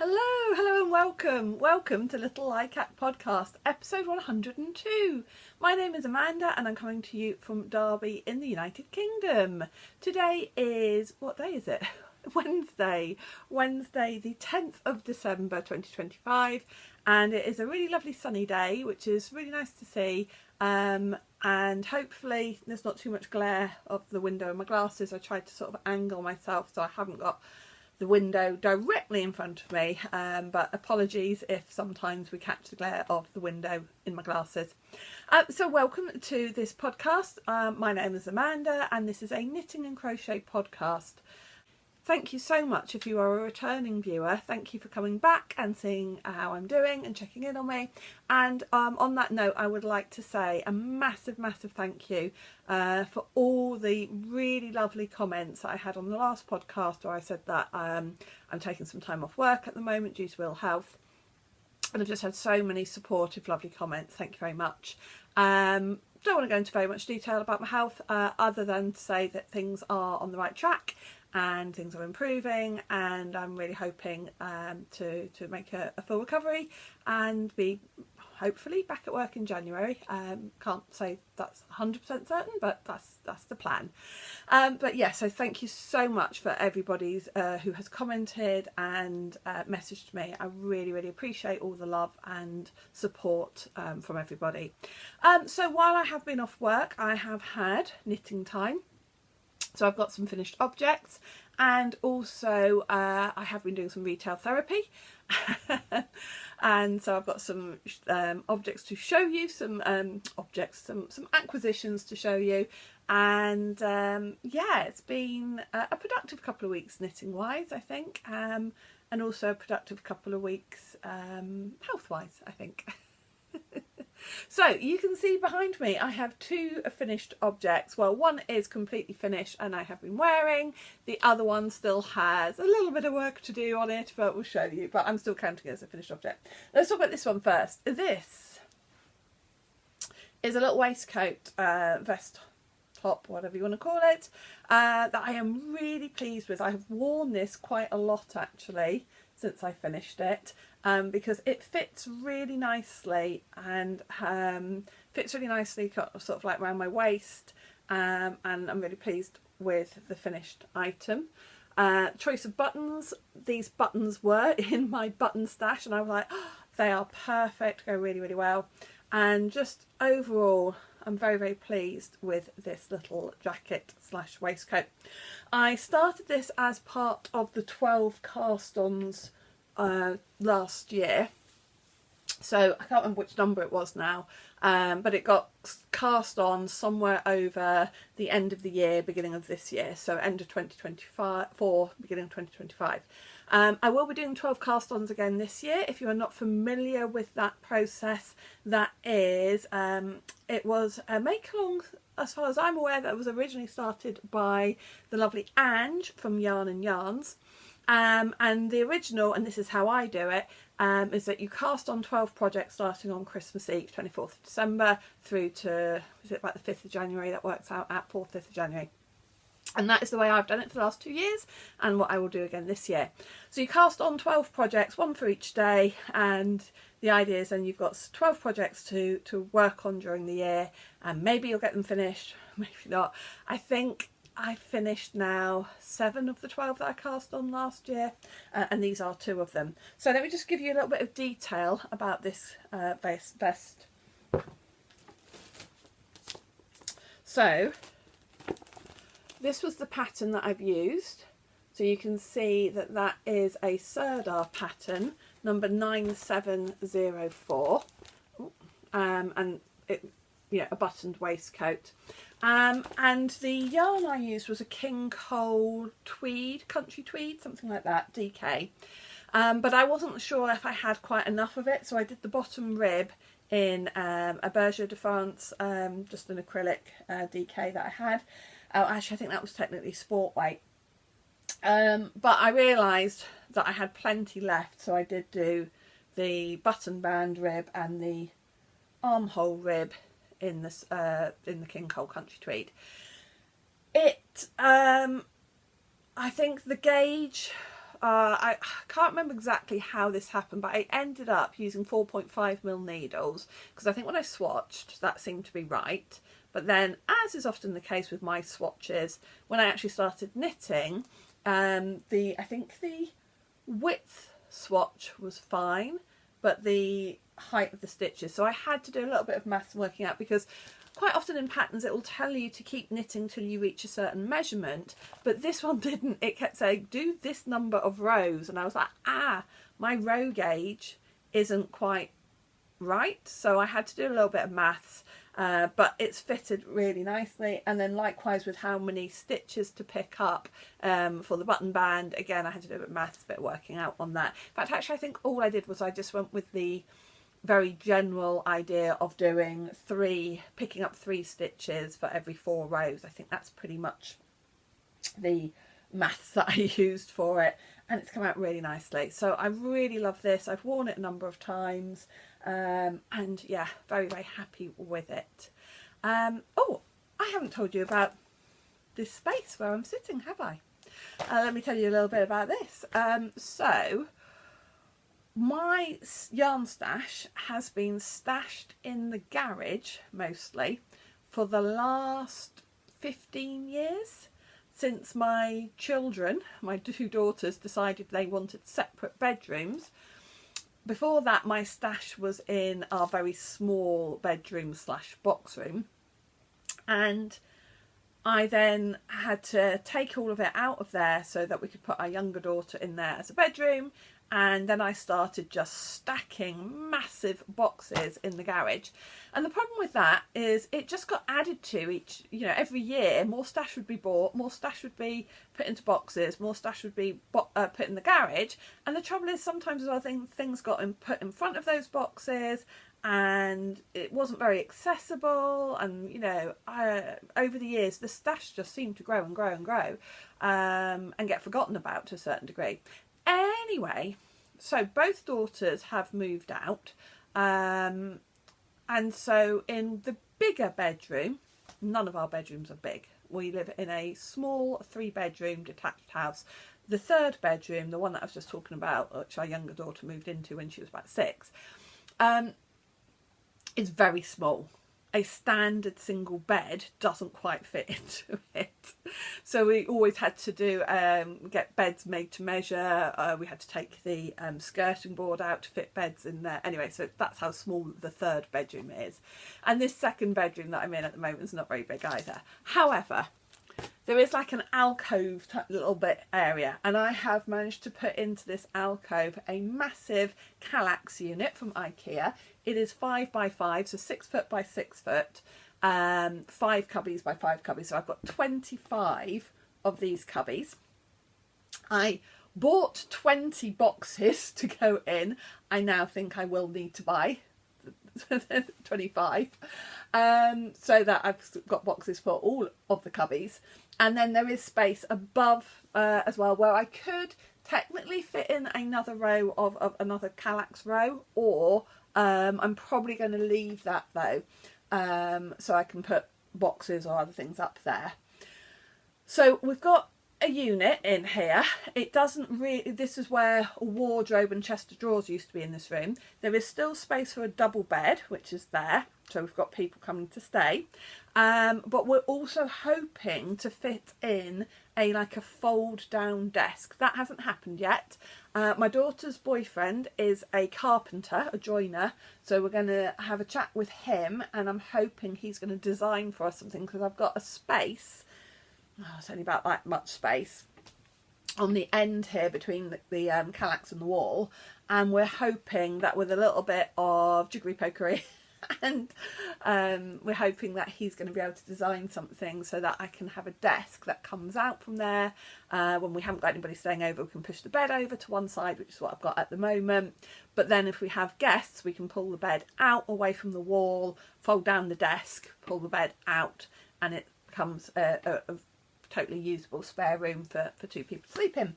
Hello and welcome to Little Likac Podcast, episode 102. My name is Amanda and I'm coming to you from Derby in the United Kingdom. Today is, what day is it? Wednesday the 10th of December 2025, and it is a really lovely sunny day, which is really nice to see, and hopefully there's not too much glare of the window in my glasses. I tried to sort of angle myself so I haven't got the window directly in front of me, but apologies if sometimes we catch the glare of the window in my glasses. So welcome to this podcast. My name is Amanda and this is a knitting and crochet podcast. Thank you so much if you are a returning viewer. Thank you for coming back and seeing how I'm doing and checking in on me. And on that note, I would like to say a massive thank you for all the really lovely comments I had on the last podcast where I said that I'm taking some time off work at the moment due to ill health. And I've just had so many supportive, lovely comments. Thank you very much. Don't want to go into very much detail about my health other than to say that things are on the right track and things are improving, and I'm really hoping to make a full recovery and be hopefully back at work in January. Can't say that's 100% certain, but that's the plan. But yeah, so thank you so much for everybody who has commented and messaged me. I really appreciate all the love and support from everybody. So while I have been off work, I have had knitting time. So I've got some finished objects, and also I have been doing some retail therapy. And so I've got some objects to show you, some acquisitions to show you, and yeah, it's been a productive couple of weeks knitting wise, I think, and also a productive couple of weeks health wise, I think. So you can see behind me I have two finished objects. Well, one is completely finished and I have been wearing. The other one still has a little bit of work to do on it, but we'll show you. But I'm still counting it as a finished object. Let's talk about this one first. This is a little waistcoat, vest top, whatever you want to call it, that I am really pleased with. I have worn this quite a lot actually since I finished it. Because it fits really nicely and fits really nicely sort of like around my waist, and I'm really pleased with the finished item. Choice of buttons. These buttons were in my button stash and I was like, oh, they are perfect, go really well, and just overall I'm very pleased with this little jacket / waistcoat. I started this as part of the 12 cast-ons last year, so I can't remember which number it was now, but it got cast on somewhere over the end of the year, beginning of this year, so end of 2024, beginning of 2025. I will be doing 12 cast-ons again this year. If you are not familiar with that process, that is, it was a make-along, as far as I'm aware, that was originally started by the lovely Ange from Yarn and Yarns. And the original, and this is how I do it, is that you cast on 12 projects starting on Christmas Eve, 24th of December, through to, is it like the 5th of January? That works out at 4th, 5th of January. And that is the way I've done it for the last 2 years, and what I will do again this year. So you cast on 12 projects, one for each day, and the idea is then you've got 12 projects to work on during the year, and maybe you'll get them finished, maybe not. I think I finished now 7 of the 12 that I cast on last year, and these are 2 of them. So let me just give you a little bit of detail about this vest. So this was the pattern that I've used. So you can see that that is a Sirdar pattern, number 9704, and it, you know, a buttoned waistcoat. And the yarn I used was a King Cole Tweed, country tweed, something like that, DK. But I wasn't sure if I had quite enough of it, so I did the bottom rib in a Berger de France, just an acrylic DK that I had. Actually, I think that was technically sport weight. But I realised that I had plenty left, so I did do the button band rib and the armhole rib in the King Cole Country Tweed. It I think the gauge I can't remember exactly how this happened, but I ended up using 4.5mm needles because I think when I swatched that seemed to be right. But then, as is often the case with my swatches, when I actually started knitting, I think the width swatch was fine, but the height of the stitches. So I had to do a little bit of maths working out, because quite often in patterns it will tell you to keep knitting till you reach a certain measurement, but this one didn't. It kept saying do this number of rows, and I was like, my row gauge isn't quite right. So I had to do a little bit of maths, but it's fitted really nicely. And then likewise with how many stitches to pick up for the button band, again I had to do a bit of maths, a bit of working out on that. In fact, actually I think all I did was I just went with the very general idea of doing picking up 3 stitches for every 4 rows. I think that's pretty much the maths that I used for it, and it's come out really nicely. So I really love this. I've worn it a number of times, and yeah, very, very happy with it. Oh, I haven't told you about this space where I'm sitting, have I? Let me tell you a little bit about this. So my yarn stash has been stashed in the garage mostly for the last 15 years, since my children, my 2 daughters, decided they wanted separate bedrooms. Before that, my stash was in our very small bedroom / box room, and I then had to take all of it out of there so that we could put our younger daughter in there as a bedroom. And then I started just stacking massive boxes in the garage. And the problem with that is it just got added to each, every year. More stash would be bought, more stash would be put into boxes, more stash would be put in the garage. And the trouble is sometimes as well, things got put in front of those boxes, and it wasn't very accessible. And, over the years, the stash just seemed to grow and grow and grow, and get forgotten about to a certain degree. Anyway, so both daughters have moved out, and so in the bigger bedroom, none of our bedrooms are big. We live in a small 3-bedroom detached house. The 3rd bedroom, the one that I was just talking about, which our younger daughter moved into when she was about 6, is very small. A standard single bed doesn't quite fit into it, so we always had to do get beds made to measure. We had to take the skirting board out to fit beds in there. Anyway, so that's how small the 3rd bedroom is, and this 2nd bedroom that I'm in at the moment is not very big either. However, there is like an alcove type little bit area, and I have managed to put into this alcove a massive Kallax unit from IKEA. It is 5 by 5, so 6 foot by 6 foot, 5 cubbies by 5 cubbies. So I've got 25 of these cubbies. I bought 20 boxes to go in. I now think I will need to buy 25, so that I've got boxes for all of the cubbies. And then there is space above as well, where I could technically fit in another row of another Kallax row, or I'm probably going to leave that though, so I can put boxes or other things up there. So we've got a unit in here. It doesn't really, this is where a wardrobe and chest of drawers used to be in this room. There is still space for a double bed, which is there, so we've got people coming to stay, but we're also hoping to fit in a fold down desk. That hasn't happened yet. My daughter's boyfriend is a carpenter, a joiner, so we're going to have a chat with him, and I'm hoping he's going to design for us something, because I've got a space, it's only about that much space on the end here between the Kallax and the wall, and we're hoping that with a little bit of jiggery pokery and we're hoping that he's going to be able to design something so that I can have a desk that comes out from there. When we haven't got anybody staying over, we can push the bed over to one side, which is what I've got at the moment. But then if we have guests, we can pull the bed out away from the wall, fold down the desk, pull the bed out, and it becomes a totally usable spare room for 2 people to sleep in.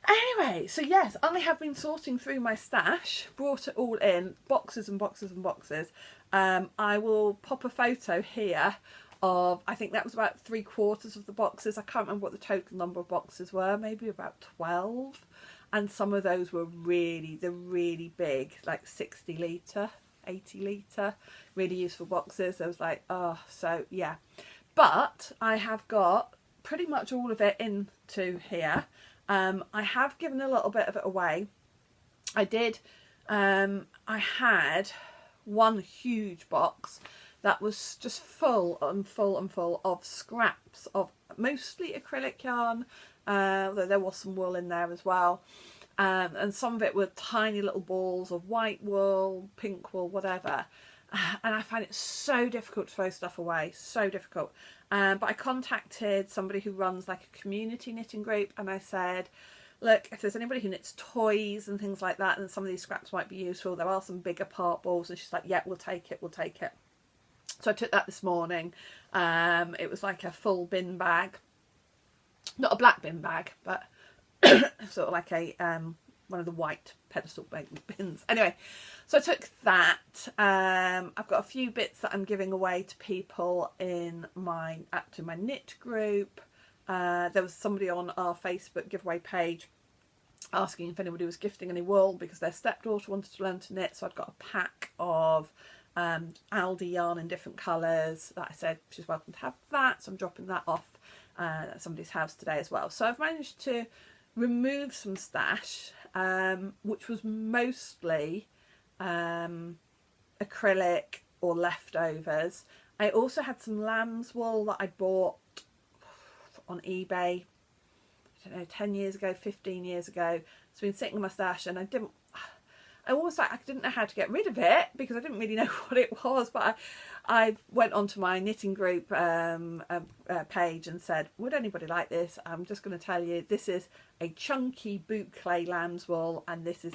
Anyway, so yes, I have been sorting through my stash, brought it all in, boxes and boxes and boxes. I will pop a photo here of, I think that was about 3/4 of the boxes. I can't remember what the total number of boxes were, maybe about 12. And some of those were the really big, like 60 litre, 80 litre, really useful boxes. I was like, oh, so yeah. But I have got pretty much all of it into here. I have given a little bit of it away. I did, I had one huge box that was just full and full and full of scraps of mostly acrylic yarn, although there was some wool in there as well. And some of it were tiny little balls of white wool, pink wool, whatever. And I find it so difficult to throw stuff away, so difficult. But I contacted somebody who runs like a community knitting group, and I said, look, if there's anybody who knits toys and things like that, and some of these scraps might be useful, there are some bigger part balls. And she's like, yeah, we'll take it, we'll take it. So I took that this morning. It was like a full bin bag, not a black bin bag, but sort of like a one of the white pedestal bins. Anyway, so I took that. I've got a few bits that I'm giving away to people in my knit group. There was somebody on our Facebook giveaway page asking if anybody was gifting any wool because their stepdaughter wanted to learn to knit. So I'd got a pack of Aldi yarn in different colours that I said she's welcome to have that. So I'm dropping that off at somebody's house today as well. So I've managed to remove some stash, which was mostly acrylic or leftovers. I also had some lamb's wool that I bought on eBay, I don't know, 10 years ago, 15 years ago. It's been sitting in my stash, and I didn't know how to get rid of it because I didn't really know what it was. But I went onto my knitting group page and said, would anybody like this? I'm just going to tell you, this is a chunky boucle lamb's wool, and this is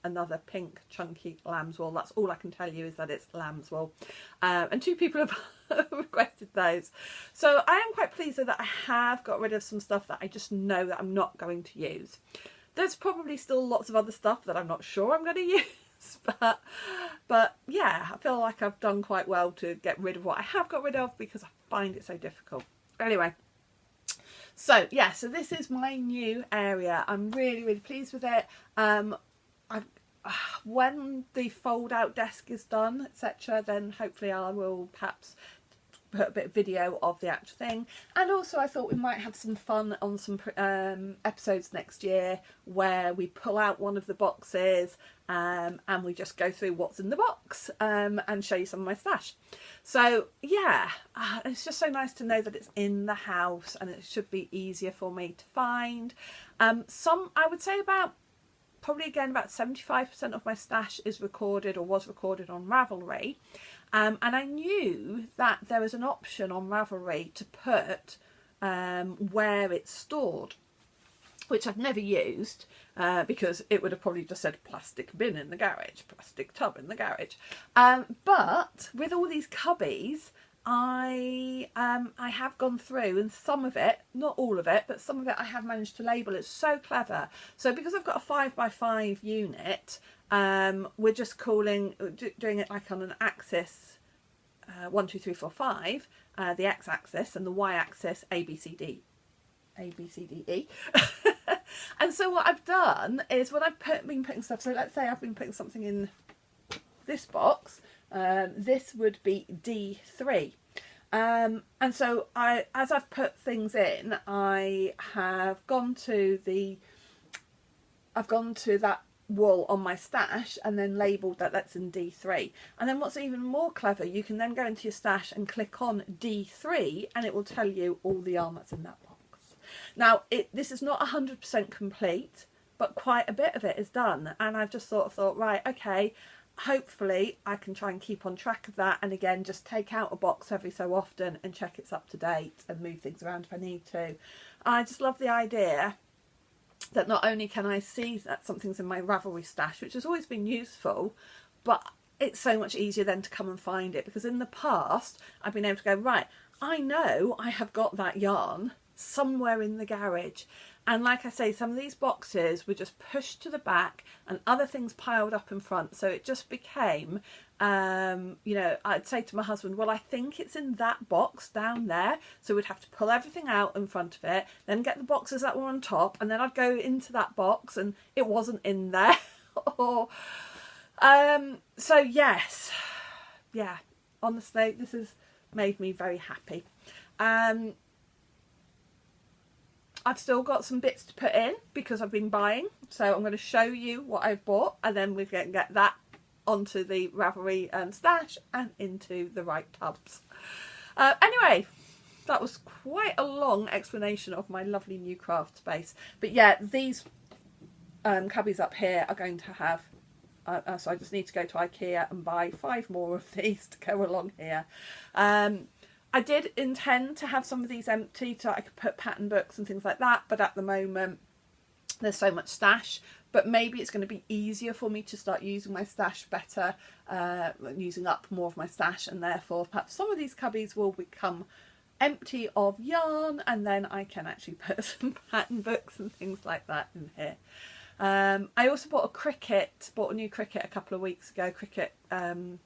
another pink chunky lamb's wool. That's all I can tell you, is that it's lamb's wool. And 2 people have requested those. So I am quite pleased that I have got rid of some stuff that I just know that I'm not going to use. There's probably still lots of other stuff that I'm not sure I'm going to use, but yeah, I feel like I've done quite well to get rid of what I have got rid of because I find it so difficult. Anyway, so yeah, so this is my new area. I'm really, really pleased with it. When the fold out desk is done, etc., then hopefully I will perhaps put a bit of video of the actual thing. And also I thought we might have some fun on some episodes next year where we pull out one of the boxes and we just go through what's in the box and show you some of my stash. So yeah, it's just so nice to know that it's in the house and it should be easier for me to find. I would say probably again about 75% of my stash is recorded or was recorded on Ravelry. And I knew that there was an option on Ravelry to put where it's stored, which I've never used because it would have probably just said plastic bin in the garage, plastic tub in the garage. But with all these cubbies, I have gone through, and some of it, not all of it, but some of it I have managed to label. It's so clever. So because I've got a 5x5 unit, we're just doing it like on an axis, 1, 2, 3, 4, 5, the x-axis, and the y-axis A, B, C, D, E. And so what I've done is when I've been putting stuff, so let's say I've been putting something in this box, this would be D3. And so as I've put things in, I have gone to that wool on my stash and then labelled that that's in D3. And then what's even more clever, you can then go into your stash and click on D3 and it will tell you all the yarn that's in that box. Now this is not 100% complete, but quite a bit of it is done, and I've just sort of thought, right, okay, hopefully I can try and keep on track of that, and again just take out a box every so often and check it's up to date and move things around if I need to. I just love the idea that not only can I see that something's in my Ravelry stash, which has always been useful, but it's so much easier then to come and find it, because in the past I've been able to go, right, I know I have got that yarn somewhere in the garage, And like I say, some of these boxes were just pushed to the back and other things piled up in front. So it just became, you know, I'd say to my husband, well, I think it's in that box down there. So we'd have to pull everything out in front of it, then get the boxes that were on top, and then I'd go into that box and it wasn't in there. Or, so yes, yeah, honestly, this has made me very happy. I've still got some bits to put in because I've been buying, so I'm going to show you what I've bought, and then we can get that onto the Ravelry stash and into the right tubs. Anyway, that was quite a long explanation of my lovely new craft space. But yeah, these cubbies up here are going to have, so I just need to go to IKEA and buy 5 more of these to go along here. I did intend to have some of these empty so I could put pattern books and things like that, but at the moment there's so much stash. But maybe it's going to be easier for me to start using my stash better, using up more of my stash, and therefore perhaps some of these cubbies will become empty of yarn, and then I can actually put some pattern books and things like that in here. I also bought a new Cricut a couple of weeks ago, Cricut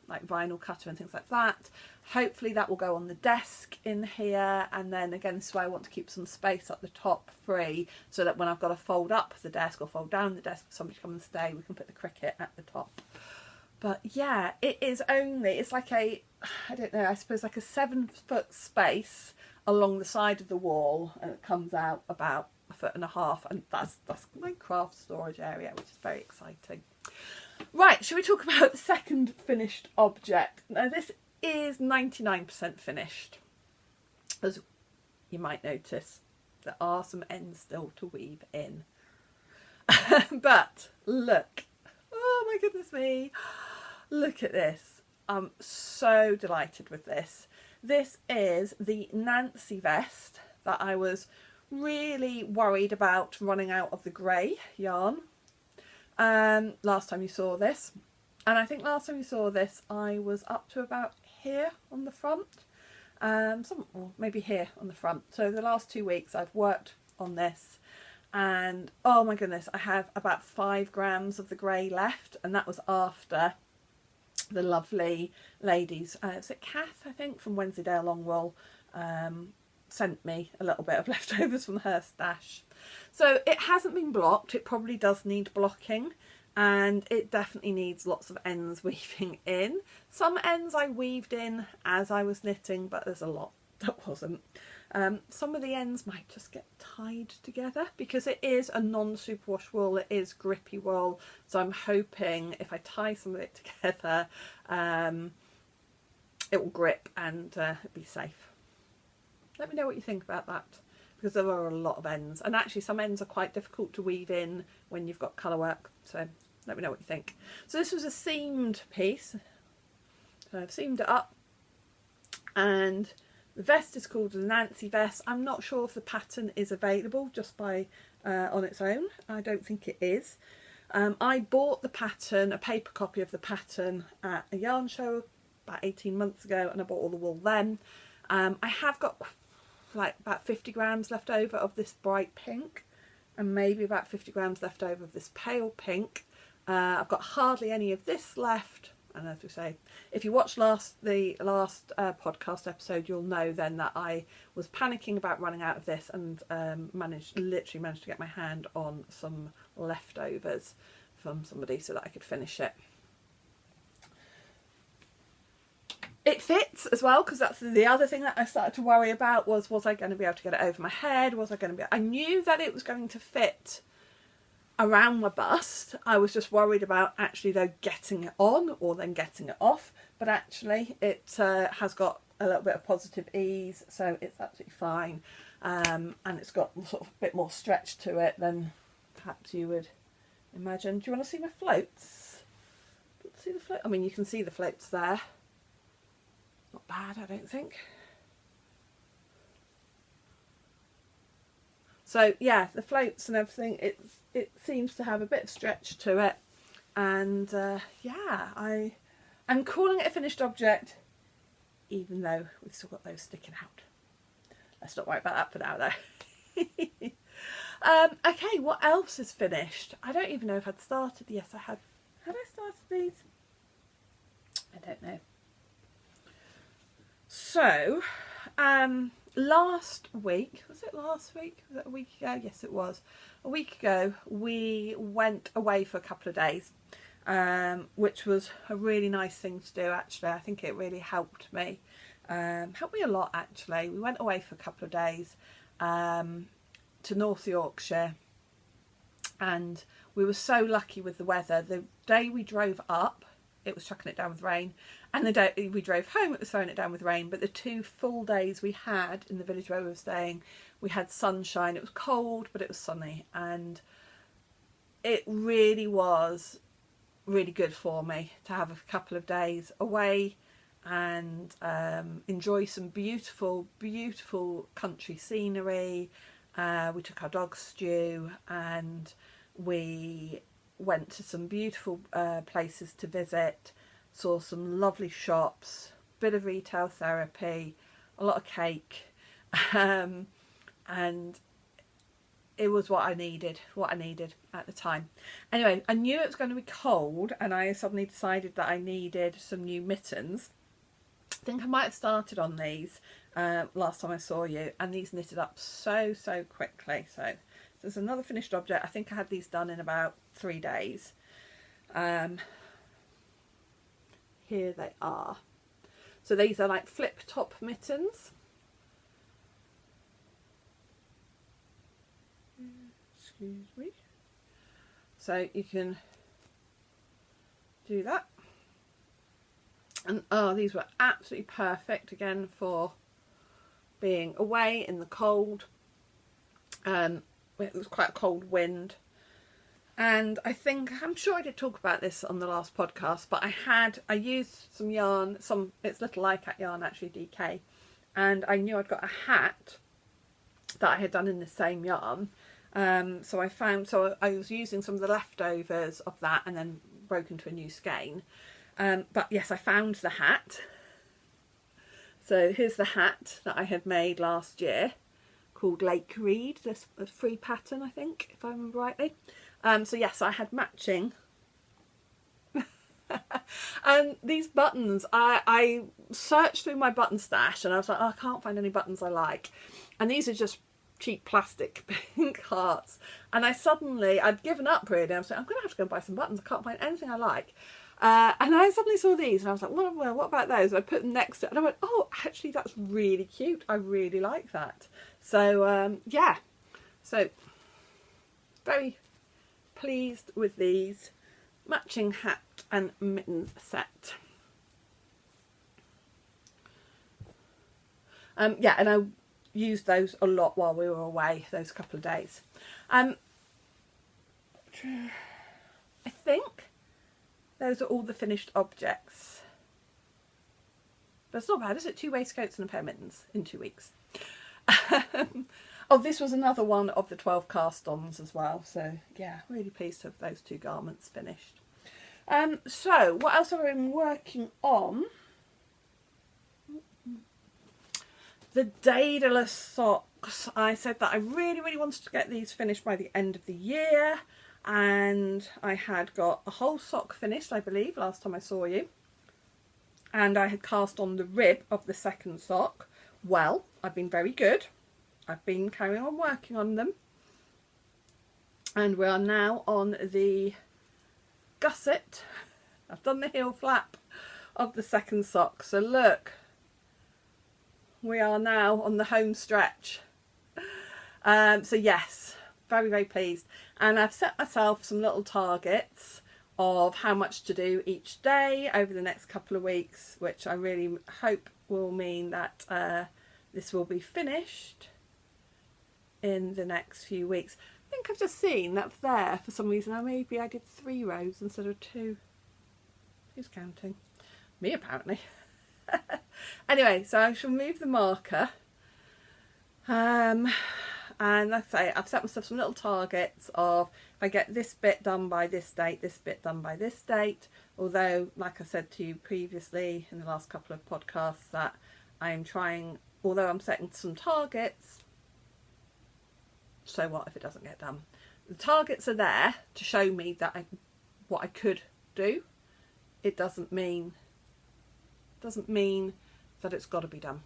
like vinyl cutter and things like that. Hopefully that will go on the desk in here, and then again, this is why I want to keep some space at the top free, so that when I've got to fold up the desk or fold down the desk for somebody to come and stay, we can put the Cricut at the top. But yeah, it is only, it's like a, I don't know, I suppose like a 7-foot space along the side of the wall, and it comes out about 1.5 feet, and that's my craft storage area, which is very exciting. Right, shall we talk about the second finished object? Now this is 99% finished. As you might notice, there are some ends still to weave in. But look, oh my goodness me, look at this. I'm so delighted with this. This is the Nancy vest that I was really worried about running out of the grey yarn last time you saw this, and I think last time you saw this I was up to about here on the front, or maybe here on the front. So the last 2 weeks I've worked on this, and oh my goodness, I have about 5 grams of the grey left, and that was after the lovely ladies, is it Kath, I think, from Wensleydale Longwool, sent me a little bit of leftovers from her stash. So it hasn't been blocked. It probably does need blocking, and it definitely needs lots of ends weaving in. Some ends I weaved in as I was knitting, but there's a lot that wasn't. Some of the ends might just get tied together because it is a non-superwash wool, it is grippy wool, so I'm hoping if I tie some of it together it will grip and be safe. Let me know what you think about that, because there are a lot of ends, and actually some ends are quite difficult to weave in when you've got colour work, so let me know what you think. So this was a seamed piece, so I've seamed it up, and the vest is called the Nancy vest. I'm not sure if the pattern is available just by on its own. I don't think it is. I bought the pattern, a paper copy of the pattern, at a yarn show about 18 months ago, and I bought all the wool then. I have got like about 50 grams left over of this bright pink, and maybe about 50 grams left over of this pale pink. I've got hardly any of this left, and as we say, if you watched the last podcast episode, you'll know then that I was panicking about running out of this, and literally managed to get my hand on some leftovers from somebody so that I could finish it. It fits as well, because that's the other thing that I started to worry about, was I going to be able to get it over my head? I knew that it was going to fit around my bust. I was just worried about actually though getting it on or then getting it off, but actually it has got a little bit of positive ease, so it's absolutely fine, and it's got sort of a bit more stretch to it than perhaps you would imagine. Do you want to see my floats? See the float? I mean, you can see the floats there. Not bad, I don't think. So yeah, the floats and everything, it seems to have a bit of stretch to it, and yeah, I'm calling it a finished object, even though we've still got those sticking out. Let's not worry about that for now though. Okay, what else is finished? I don't even know if I'd started. Yes, I had. Had I started these? I don't know. So, last week, was it last week? Was it a week ago? Yes, it was. A week ago, we went away for a couple of days, which was a really nice thing to do, actually. I think it really helped me. Helped me a lot, actually. We went away for a couple of days to North Yorkshire, and we were so lucky with the weather. The day we drove up, it was chucking it down with rain, and the day we drove home, it was throwing it down with rain. But the 2 full days we had in the village where we were staying, we had sunshine. It was cold, but it was sunny, and it really was really good for me to have a couple of days away and enjoy some beautiful country scenery. We took our dog Stew, and we went to some beautiful places to visit, saw some lovely shops, bit of retail therapy, a lot of cake, and it was what I needed at the time. Anyway, I knew it was going to be cold, and I suddenly decided that I needed some new mittens. I think I might have started on these last time I saw you, and these knitted up so quickly. So there's another finished object. I think I had these done in about 3 days. Here they are. So these are like flip top mittens. Excuse me. So you can do that. And oh, these were absolutely perfect again for being away in the cold. It was quite a cold wind, and I'm sure I did talk about this on the last podcast, but I used some yarn, it's Little Likac yarn, actually, DK, and I knew I'd got a hat that I had done in the same yarn. So I was using some of the leftovers of that and then broke into a new skein. But yes, I found the hat. So here's the hat that I had made last year, called Lake Reed. This a free pattern, I think, if I remember rightly. So yes, I had matching. And these buttons, I searched through my button stash, and I was like, oh, I can't find any buttons I like. And these are just cheap plastic pink hearts. And I'd given up really. I was like, I'm going to have to go and buy some buttons. I can't find anything I like. And I suddenly saw these, and I was like, well, what about those? And I put them next to it, and I went, oh, actually, that's really cute. I really like that. So, yeah. So, very pleased with these matching hat and mitten set. Yeah, and I used those a lot while we were away, those couple of days. I think those are all the finished objects. That's not bad, is it? 2 waistcoats and a pair of mittens in 2 weeks. Oh, this was another one of the 12 cast-ons as well. So, yeah, really pleased to have those 2 garments finished. So, what else have I been working on? The Daedalus socks. I said that I really wanted to get these finished by the end of the year. And I had got a whole sock finished, I believe, last time I saw you. And I had cast on the rib of the second sock. Well, I've been very good. I've been carrying on working on them. And we are now on the gusset. I've done the heel flap of the second sock. So look, we are now on the home stretch. So yes, very pleased. And I've set myself some little targets of how much to do each day over the next couple of weeks, which I really hope will mean that this will be finished in the next few weeks. I think I've just seen that there for some reason. Maybe I did 3 rows instead of 2. Who's counting? Me, apparently. Anyway, so I shall move the marker. And like I say, I've set myself some little targets of if I get this bit done by this date, this bit done by this date. Although, like I said to you previously in the last couple of podcasts, that I'm trying, although I'm setting some targets, so what if it doesn't get done? The targets are there to show me that what I could do. It doesn't mean that it's got to be done.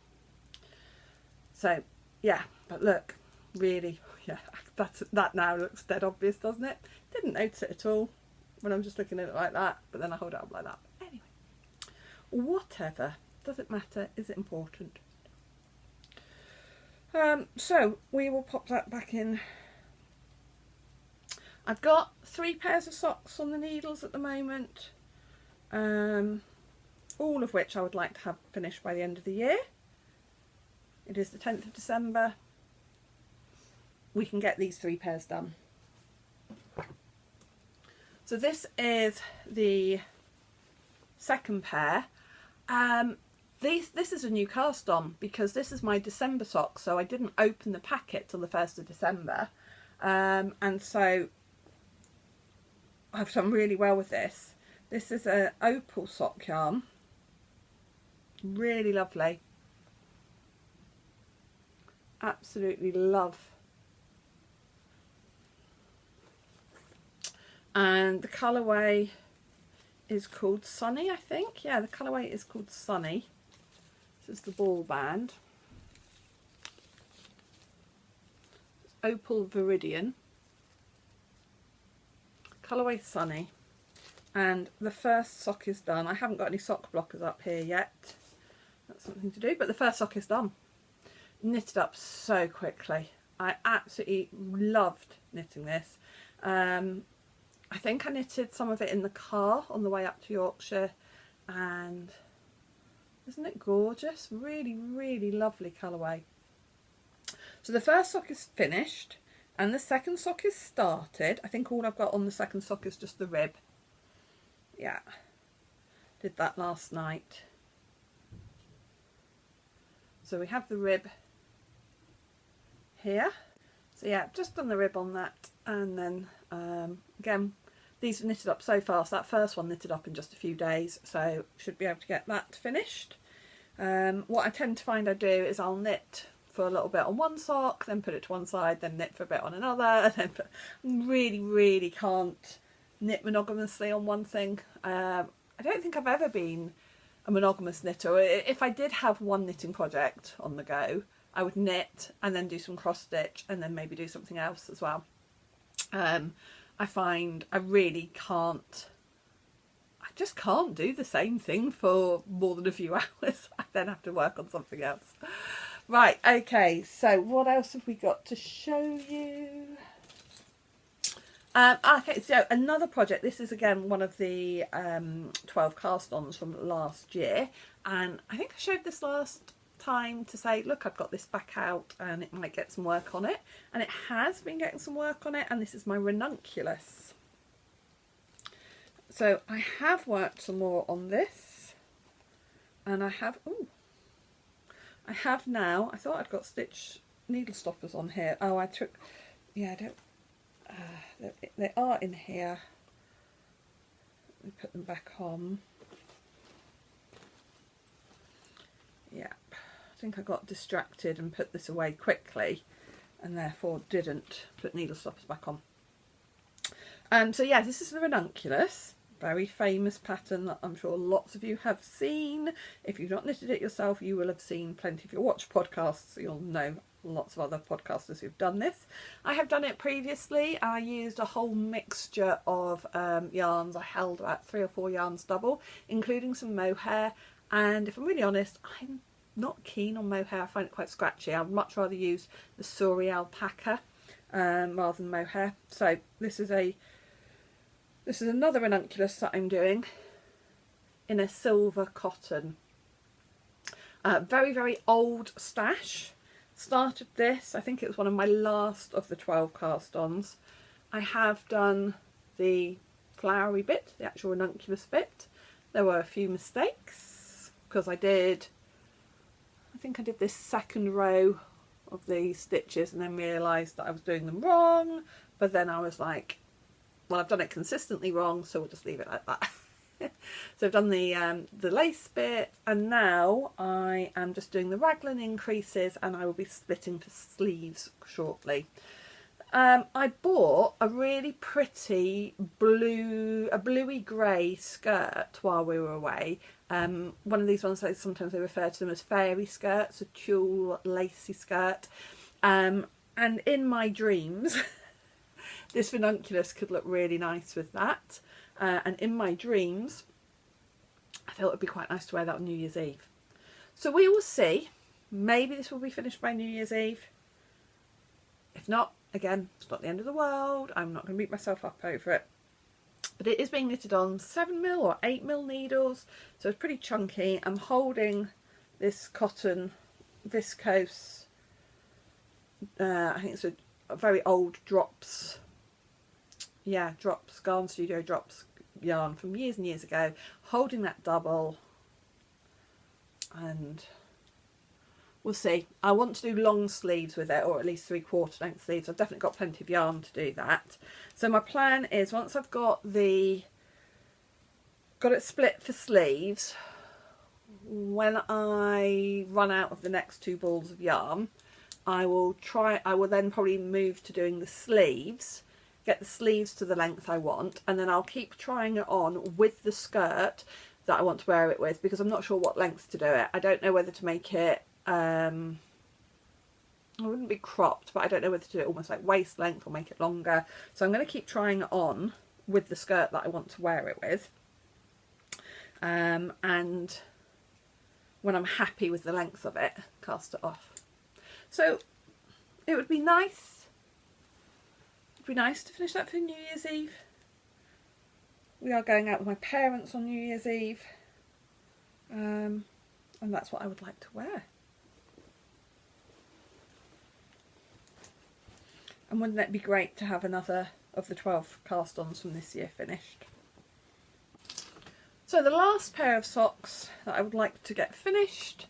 So yeah, but look, really, yeah, that now looks dead obvious, doesn't it? Didn't notice it at all when I'm just looking at it like that, but then I hold it up like that. Anyway, whatever, doesn't matter. Is it important? So we will pop that back in. I've got 3 pairs of socks on the needles at the moment, all of which I would like to have finished by the end of the year. It is the 10th of December. We can get these 3 pairs done. So this is the second pair. This is a new cast on because this is my December sock, so I didn't open the packet till the 1st of December. And so I've done really well with this. This is an opal sock yarn. Really lovely. Absolutely love. And the colourway is called Sunny, I think. Yeah, the colourway is called Sunny. This is the ball band. It's Opal Viridian. Colourway Sunny. And the first sock is done. I haven't got any sock blockers up here yet. That's something to do, but the first sock is done. Knitted up so quickly. I absolutely loved knitting this. I think I knitted some of it in the car on the way up to Yorkshire, and isn't it gorgeous? Really, really lovely colourway. So the first sock is finished and the second sock is started. I think all I've got on the second sock is just the rib. Yeah, did that last night. So we have the rib here. So yeah, just done the rib on that, and then again, these have knitted up so fast. That first one knitted up in just a few days, so should be able to get that finished. What I tend to find I do is I'll knit for a little bit on one sock, then put it to one side, then knit for a bit on another, and then really can't knit monogamously on one thing. I don't think I've ever been a monogamous knitter. If I did have one knitting project on the go, I would knit and then do some cross stitch and then maybe do something else as well. I find I really can't, I just can't do the same thing for more than a few hours. I then have to work on something else. Right, okay, so what else have we got to show you? Okay, so another project. This is again one of the 12 cast-ons from last year, and I think I showed this last time to say, look, I've got this back out and it might get some work on it, and it has been getting some work on it. And this is my Ranunculus. So I have worked some more on this, and I have now, I thought I'd got stitch needle stoppers on here. Oh, I took, yeah, I don't, they are in here. Let me put them back on. Yeah, I think I got distracted and put this away quickly, and therefore didn't put needle stoppers back on. So yeah, this is the Ranunculus. Very famous pattern that I'm sure lots of you have seen. If you've not knitted it yourself, you will have seen plenty. If you watch podcasts, you'll know lots of other podcasters who've done this. I have done it previously. I used a whole mixture of yarns. I held about 3 or 4 yarns double, including some mohair. And if I'm really honest, I'm not keen on mohair. I find it quite scratchy. I'd much rather use the Suri alpaca rather than mohair. So this is another Ranunculus that I'm doing in a silver cotton. Very old stash. Started this, I think it was one of my last of the 12 cast-ons. I have done the flowery bit, the actual Ranunculus bit. There were a few mistakes because I think I did this second row of the stitches and then realised that I was doing them wrong, but then I was like, well, I've done it consistently wrong, so we'll just leave it like that. So I've done the lace bit, and now I am just doing the raglan increases, and I will be splitting for sleeves shortly. I bought a really pretty bluey grey skirt while we were away. One of these ones, sometimes they refer to them as fairy skirts, a tulle lacy skirt. And in my dreams, this ranunculus could look really nice with that. And in my dreams, I thought it would be quite nice to wear that on New Year's Eve. So we will see. Maybe this will be finished by New Year's Eve. If not, again, it's not the end of the world. I'm not going to beat myself up over it. But it is being knitted on 7mm or 8mm needles, so it's pretty chunky. I'm holding this cotton viscose, I think it's a very old Drops, Garnstudio Drops yarn from years and years ago, holding that double, and we'll see. I want to do long sleeves with it, or at least 3/4 length sleeves. I've definitely got plenty of yarn to do that. So my plan is, once I've got it split for sleeves, when I run out of the next 2 balls of yarn, I will then probably move to doing the sleeves, get the sleeves to the length I want, and then I'll keep trying it on with the skirt that I want to wear it with, because I'm not sure what length to do it. I don't know whether to make it it wouldn't be cropped, but I don't know whether to do it almost like waist length or make it longer. So I'm going to keep trying it on with the skirt that I want to wear it with, and when I'm happy with the length of it, cast it off. So it would be nice to finish that for New Year's Eve. We are going out with my parents on New Year's Eve, and that's what I would like to wear. And wouldn't it be great to have another of the 12 cast-ons from this year finished? So the last pair of socks that I would like to get finished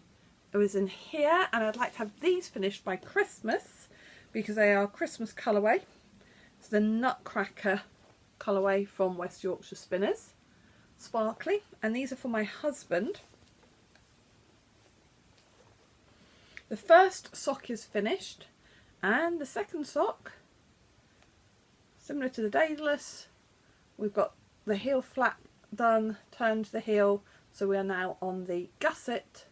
is in here, and I'd like to have these finished by Christmas because they are Christmas colourway. It's the Nutcracker colourway from West Yorkshire Spinners, sparkly, and these are for my husband. The first sock is finished, and the second sock, similar to the Daedalus, we've got the heel flap done, turned the heel, so we are now on the gusset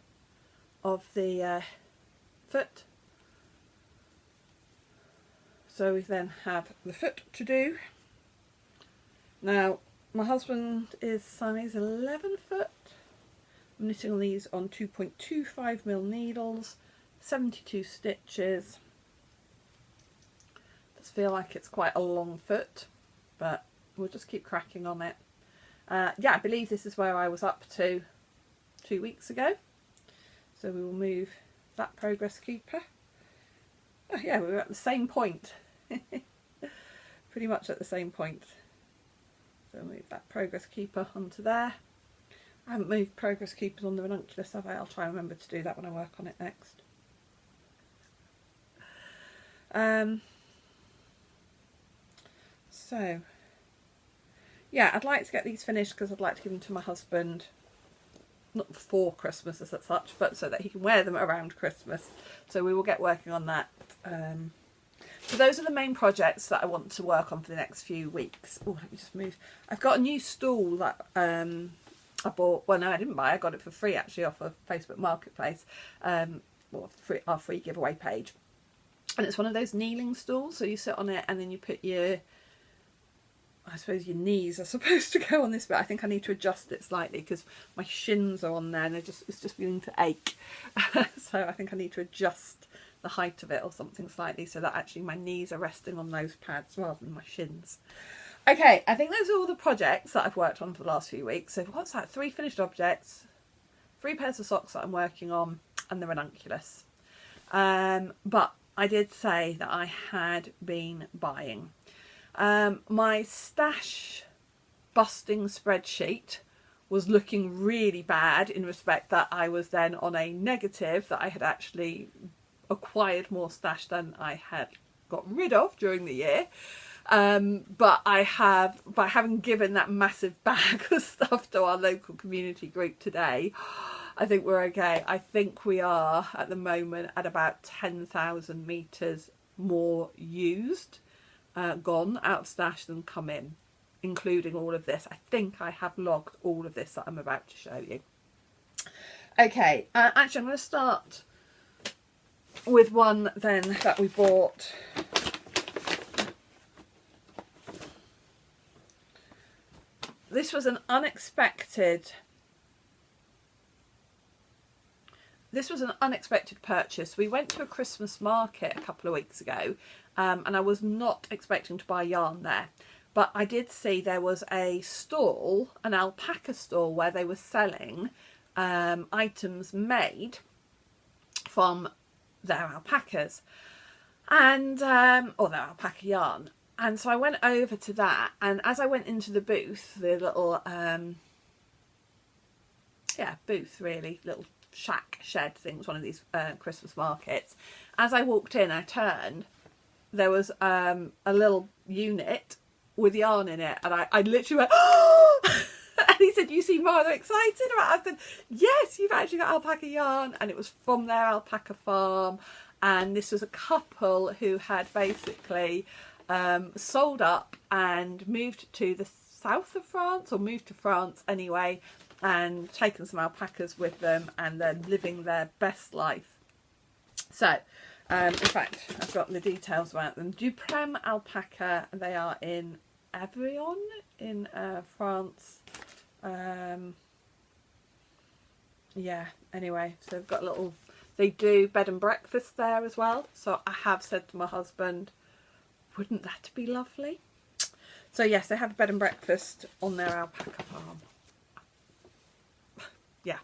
of the foot. So we then have the foot to do. Now my husband is size 11 foot. I'm knitting on these on 2.25mm needles, 72 stitches. Does feel like it's quite a long foot, but we'll just keep cracking on it. Yeah, I believe this is where I was up to 2 weeks ago. So we will move that progress keeper. Oh yeah, we were at the same point. Pretty much at the same point. So we'll move that progress keeper onto there. I haven't moved progress keepers on the ranunculus, have I? I'll try and remember to do that when I work on it next. So yeah, I'd like to get these finished because I'd like to give them to my husband, not for Christmas as such, but so that he can wear them around Christmas. So we will get working on that. So those are the main projects that I want to work on for the next few weeks. Oh, let me just move. I've got a new stool that I bought. Well, no, I didn't buy. I got it for free actually off of Facebook Marketplace, or our free giveaway page. And it's one of those kneeling stools. So you sit on it and then you put your, I suppose your knees are supposed to go on this bit. I think I need to adjust it slightly because my shins are on there and it's just beginning to ache. So I think I need to adjust the height of it or something slightly so that actually my knees are resting on those pads rather than my shins. Okay, I think those are all the projects that I've worked on for the last few weeks. So what's that? 3 finished objects, 3 pairs of socks that I'm working on, and the ranunculus. But I did say that I had been buying. My stash busting spreadsheet was looking really bad in respect that I was then on a negative that I had actually acquired more stash than I had got rid of during the year. But I have, by having given that massive bag of stuff to our local community group today, I think we're okay. I think we are at the moment at about 10,000 metres more used gone out of stash than come in, including all of this. I think I have logged all of this that I'm about to show you. Okay, actually I'm going to start with one then that we bought. This was an unexpected purchase. We went to a Christmas market a couple of weeks ago, and I was not expecting to buy yarn there. But I did see there was a stall, an alpaca stall, where they were selling items made from their alpacas, and or their alpaca yarn. And so I went over to that, and as I went into the booth, the little booth really, little shack shed thing, was one of these Christmas markets. As I walked in, I turned, there was a little unit with yarn in it, and I literally went, oh! And he said, "You seem rather excited about it." I said, "Yes, you've actually got alpaca yarn," and it was from their alpaca farm. And this was a couple who had basically sold up and moved to the south of France, or moved to France anyway, and taken some alpacas with them, and they're living their best life. So in fact, I've got the details about them. Duprem alpaca, they are in Avignon in France. Yeah, anyway, so they've got a little, they do bed and breakfast there as well. So I have said to my husband, wouldn't that be lovely? So yes, they have a bed and breakfast on their alpaca farm. Yeah.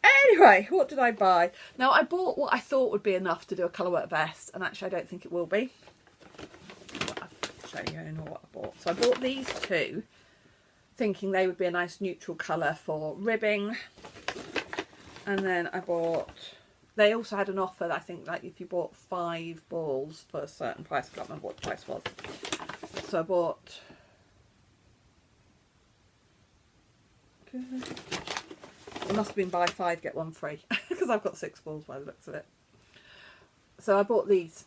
Anyway, what did I buy? Now, I bought what I thought would be enough to do a colourwork vest, and actually I don't think it will be. But I'll show you what I bought. So I bought these two, thinking they would be a nice neutral colour for ribbing. And then I bought, they also had an offer that I think, like, if you bought 5 balls for a certain price, I can't remember what the price was. So I bought, it must have been buy 5 get 1 free, because I've got 6 balls by the looks of it. So I bought these.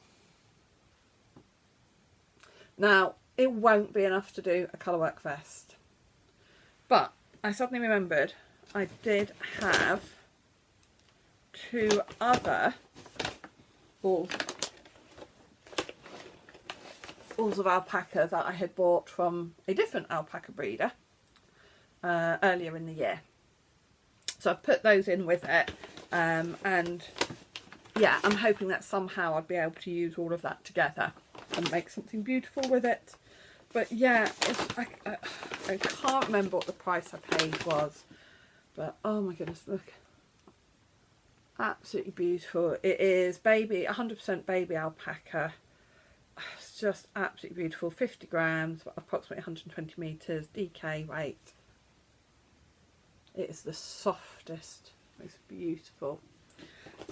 Now, it won't be enough to do a colourwork vest, but I suddenly remembered I did have 2 other balls of alpaca that I had bought from a different alpaca breeder earlier in the year. So I've put those in with it, and yeah, I'm hoping that somehow I'd be able to use all of that together and make something beautiful with it. But yeah, I can't remember what the price I paid was, but oh my goodness, look. Absolutely beautiful. It is baby, 100% baby alpaca. It's just absolutely beautiful. 50 grams, approximately 120 metres, DK weight. It is the softest, most beautiful.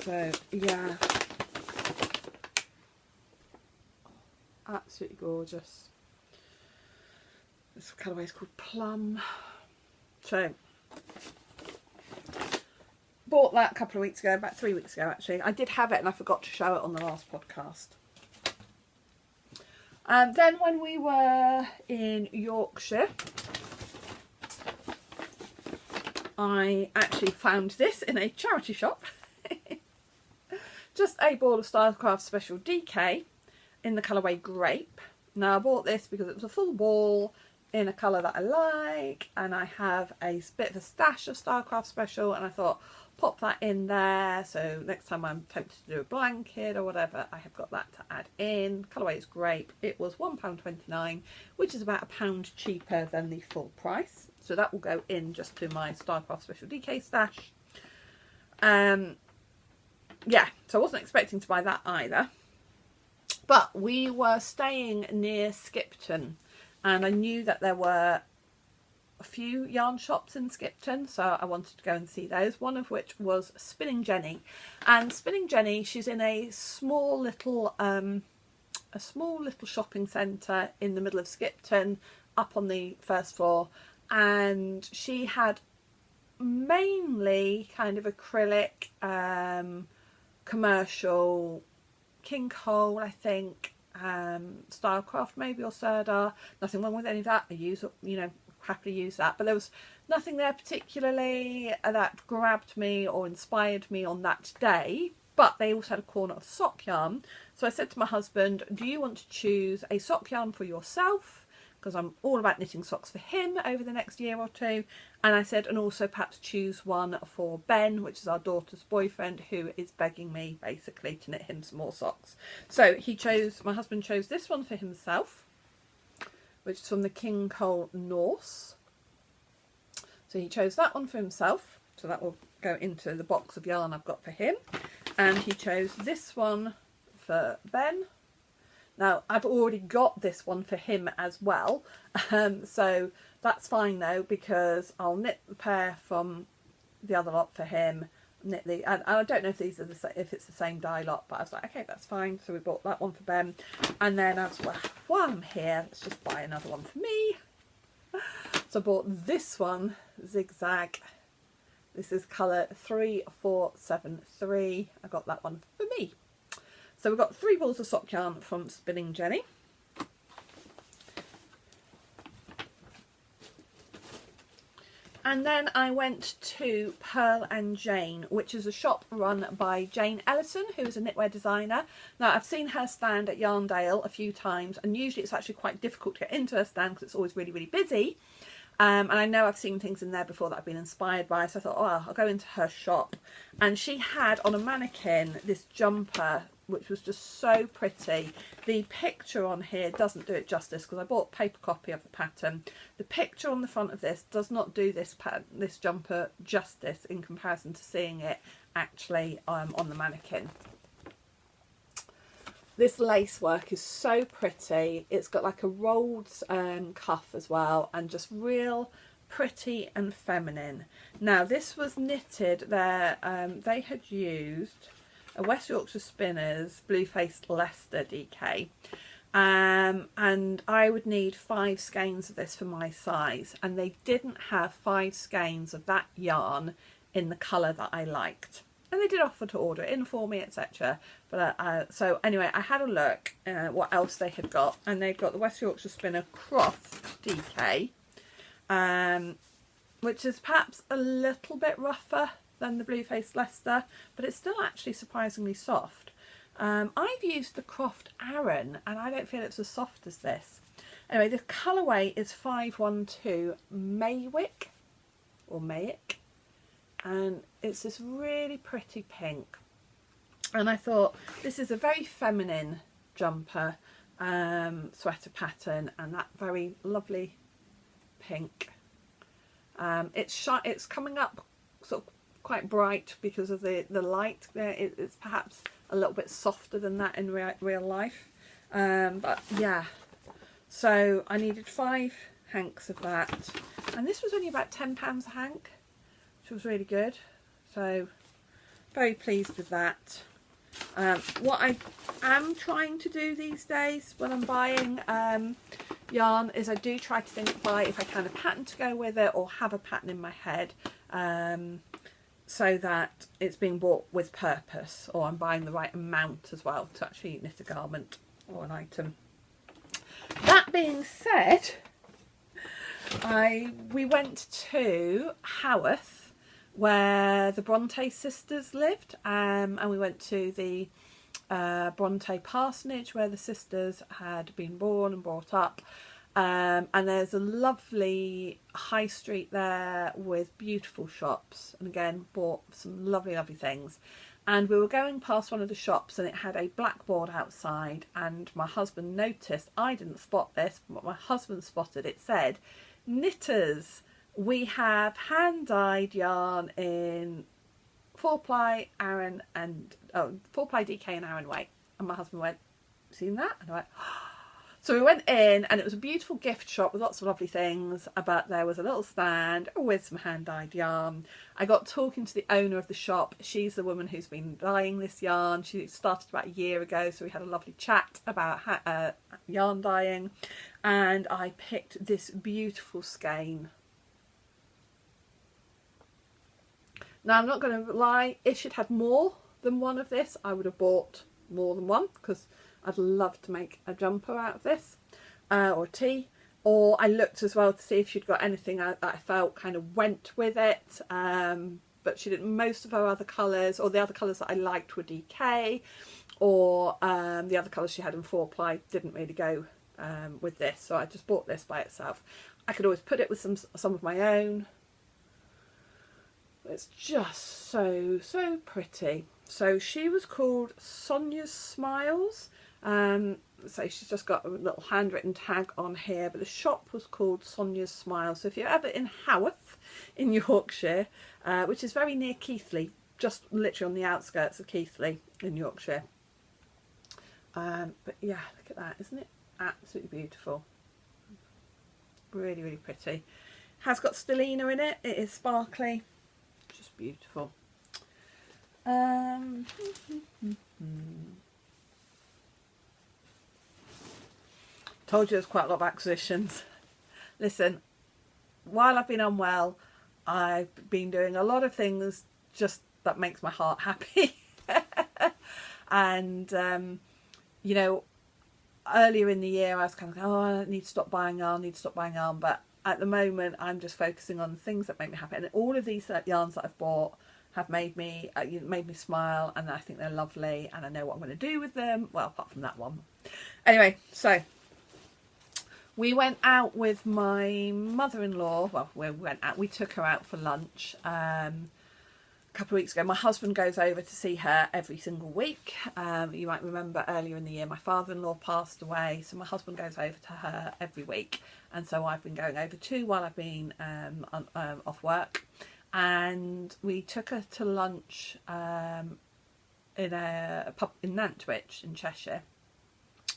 So yeah, absolutely gorgeous. This colourway is called Plum. So bought that a couple of weeks ago, about 3 weeks ago actually. I did have it and I forgot to show it on the last podcast. And then when we were in Yorkshire, I actually found this in a charity shop. Just a ball of Stylecraft Special DK in the colourway Grape. Now I bought this because it was a full ball in a colour that I like, and I have a bit of a stash of Stylecraft Special, and I thought pop that in there, so next time I'm tempted to do a blanket or whatever, I have got that to add in. Colourway is Grape. It was £1.29, which is about £1 cheaper than the full price. So that will go in just to my Stylecraft Special DK stash. Yeah, so I wasn't expecting to buy that either. But we were staying near Skipton, and I knew that there were a few yarn shops in Skipton, so I wanted to go and see those, one of which was Spinning Jenny. And Spinning Jenny, she's in a small little shopping centre in the middle of Skipton, up on the first floor, and she had mainly kind of acrylic, commercial, king coal, I think, style craft maybe, or Sirdar. Nothing wrong with any of that. I use, you know, happily use that, but there was nothing there particularly that grabbed me or inspired me on that day. But they also had a corner of sock yarn, so I said to my husband, do you want to choose a sock yarn for yourself, because I'm all about knitting socks for him over the next year or two, and I said, and also perhaps choose one for Ben, which is our daughter's boyfriend, who is begging me basically to knit him some more socks. So he chose, my husband chose this one for himself, which is from the King Cole Norse. So he chose that one for himself, so that will go into the box of yarn I've got for him. And he chose this one for Ben. Now I've already got this one for him as well, so that's fine though, because I'll knit the pair from the other lot for him, knit the, and I don't know if these are the same, if it's the same dye lot, but I was like, okay, that's fine. So we bought that one for Ben, and then I was like, while I'm here, let's just buy another one for me. So I bought this one, Zigzag. This is colour 3473. I got that one for me. So we've got 3 balls of sock yarn from Spinning Jenny. And then I went to Pearl and Jane, which is a shop run by Jane Ellison, who is a knitwear designer. Now, I've seen her stand at Yarndale a few times, and usually it's actually quite difficult to get into her stand because it's always really, really busy. And I know I've seen things in there before that I've been inspired by, so I thought, oh, I'll go into her shop. And she had on a mannequin this jumper, which was just so pretty. The picture on here doesn't do it justice, because I bought a paper copy of the pattern. The picture on the front of this does not do this jumper justice in comparison to seeing it actually on the mannequin. This lace work is so pretty. It's got like a rolled cuff as well, and just real pretty and feminine. Now this was knitted there, they had used a West Yorkshire Spinners Blue-Faced Leicester DK, and I would need 5 skeins of this for my size, and they didn't have 5 skeins of that yarn in the colour that I liked. And they did offer to order it in for me, etc. But so anyway, I had a look what else they had got, and they'd got the West Yorkshire Spinner Crofter DK, which is perhaps a little bit rougher than the Blue-Faced Leicester, but it's still actually surprisingly soft. I've used the Croft Aran, and I don't feel it's as soft as this. Anyway, the colourway is 512 Maywick, or Mayick. And it's this really pretty pink, and I thought this is a very feminine jumper sweater pattern, and that very lovely pink. It's coming up sort of quite bright because of the light there. It's perhaps a little bit softer than that in real life, but yeah. So I needed 5 hanks of that, and this was only about £10 a hank, which was really good. So very pleased with that. What I am trying to do these days when I'm buying yarn is I do try to buy, if I can, a pattern to go with it, or have a pattern in my head, so that it's being bought with purpose, or I'm buying the right amount as well to actually knit a garment or an item. That being said, we went to Haworth, where the Bronte sisters lived, and we went to the Bronte parsonage where the sisters had been born and brought up, and there's a lovely high street there with beautiful shops, and again bought some lovely things. And we were going past one of the shops, and it had a blackboard outside, and my husband noticed, I didn't spot this, but my husband spotted, it said, "Knitters, we have hand-dyed yarn in 4-ply Aran and 4-ply DK and Aran weight." And my husband went, "Seen that?" And I went, oh. So we went in, and it was a beautiful gift shop with lots of lovely things, but there was a little stand with some hand-dyed yarn. I got talking to the owner of the shop. She's the woman who's been dyeing this yarn. She started about a year ago, so we had a lovely chat about yarn dyeing, and I picked this beautiful skein. Now, I'm not going to lie, if she'd had more than one of this, I would have bought more than one, because I'd love to make a jumper out of this, or a tee. Or I looked as well to see if she'd got anything that I felt kind of went with it, but she didn't. Most of her other colours, or the other colours that I liked, were DK, or the other colours she had in 4-ply didn't really go with this, so I just bought this by itself. I could always put it with some of my own. It's just so pretty. So she was called Sonia's Smiles. So she's just got a little handwritten tag on here, but the shop was called Sonia's Smiles. So if you're ever in Haworth in Yorkshire, which is very near Keighley, just literally on the outskirts of Keighley in Yorkshire. But yeah, look at that, isn't it absolutely beautiful? Really pretty. Has got stellina in it. It is sparkly, just beautiful. Told you there's quite a lot of acquisitions. Listen, while I've been unwell, I've been doing a lot of things just that makes my heart happy. And you know, earlier in the year I was kind of like, oh, I need to stop buying yarn, but at the moment I'm just focusing on things that make me happy, and all of these yarns that I've bought have made me smile, and I think they're lovely, and I know what I'm going to do with them, well, apart from that one. Anyway, so we went out with my mother-in-law. Well, we took her out for lunch a couple of weeks ago. My husband goes over to see her every single week. You might remember earlier in the year my father-in-law passed away, so my husband goes over to her every week, and so I've been going over too while I've been off work. And we took her to lunch in a pub in Nantwich in Cheshire,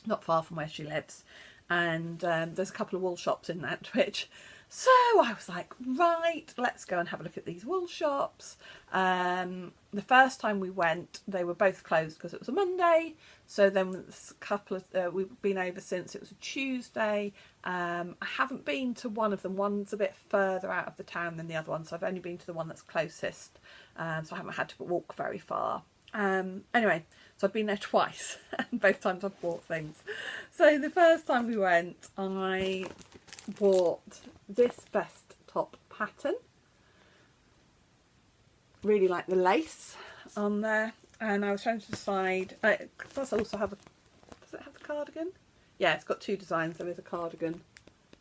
not far from where she lives. And there's a couple of wool shops in Nantwich, so I was like, right, let's go and have a look at these wool shops. The first time we went, they were both closed because it was a Monday, so then a couple of we've been over since. It was a Tuesday. I haven't been to one of them. One's a bit further out of the town than the other one, so I've only been to the one that's closest, so I haven't had to walk very far. Anyway, so I've been there twice, and both times I've bought things. So the first time we went, I bought this vest top pattern. Really like the lace on there, and I was trying to decide. It does also have does it have a cardigan? Yeah, it's got two designs. There is a cardigan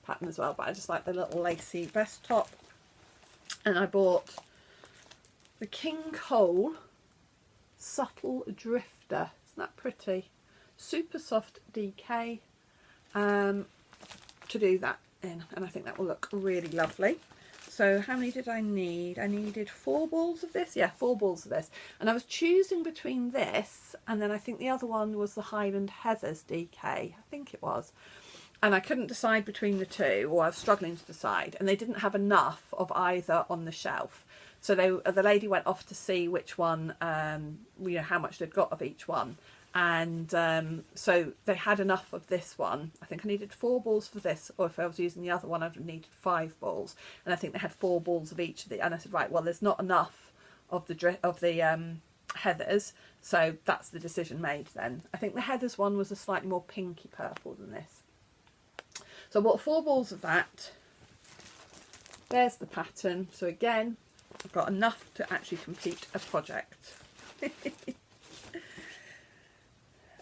pattern as well, but I just like the little lacy vest top. And I bought the King Cole Subtle Drifter. Isn't that pretty? Super soft DK to do that in, and I think that will look really lovely. So how many did I need? I needed 4 balls of this. Yeah, 4 balls of this. And I was choosing between this and then I think the other one was the Highland Heathers DK. I think it was. And I couldn't decide between the two, or I was struggling to decide. And they didn't have enough of either on the shelf. So the lady went off to see which one, you know, how much they'd got of each one. And so they had enough of this one. I think I needed 4 balls for this, or if I was using the other one, I'd have needed 5 balls. And I think they had 4 balls of each of the. And I said, right, well, there's not enough of the heathers, so that's the decision made then. I think the heathers one was a slightly more pinky purple than this. So I bought 4 balls of that. There's the pattern. So again, I've got enough to actually complete a project.